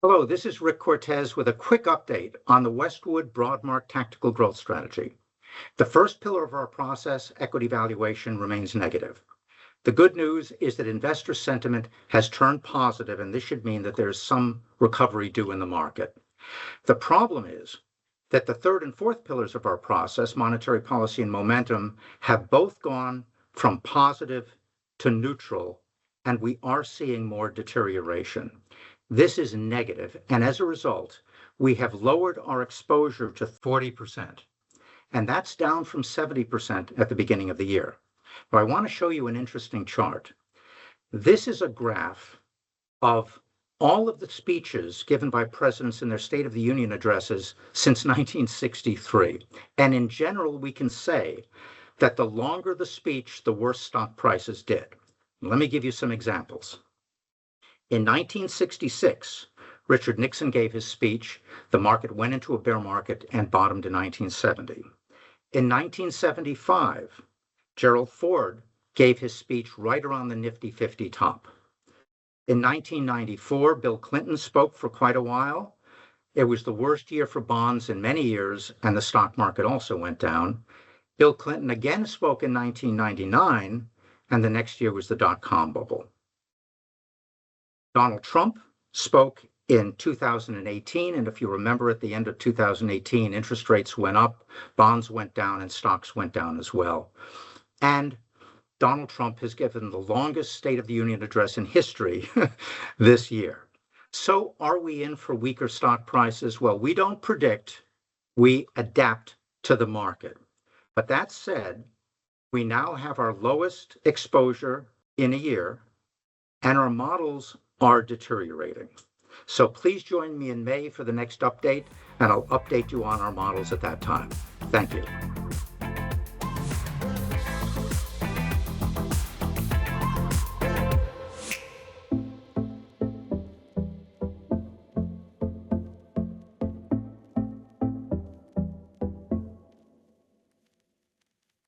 Hello, this is Rick Cortez with a quick update on the Westwood Broadmark Tactical Growth Strategy. The first pillar of our process, equity valuation, remains negative. The good news is that investor sentiment has turned positive, and this should mean that there is some recovery due in the market. The problem is that the third and fourth pillars of our process, monetary policy and momentum, have both gone from positive to neutral, and we are seeing more deterioration. This is negative, and as a result, we have lowered our exposure to 40%, and that's down from 70% at the beginning of the year. But I want to show you an interesting chart. This is a graph of all of the speeches given by presidents in their State of the Union addresses since 1963. And in general, we can say that the longer the speech, the worse stock prices did. Let me give you some examples. In 1966, Richard Nixon gave his speech. The market went into a bear market and bottomed in 1970. In 1975, Gerald Ford gave his speech right around the Nifty 50 top. In 1994, Bill Clinton spoke for quite a while. It was the worst year for bonds in many years, and the stock market also went down. Bill Clinton again spoke in 1999, and the next year was the dot-com bubble. Donald Trump spoke in 2018, and if you remember, at the end of 2018, interest rates went up, bonds went down, and stocks went down as well. And Donald Trump has given the longest State of the Union address in history this year. So are we in for weaker stock prices? Well, we don't predict, we adapt to the market. But that said, we now have our lowest exposure in a year, and our models are deteriorating. So please join me in May for the next update, and I'll update you on our models at that time. Thank you.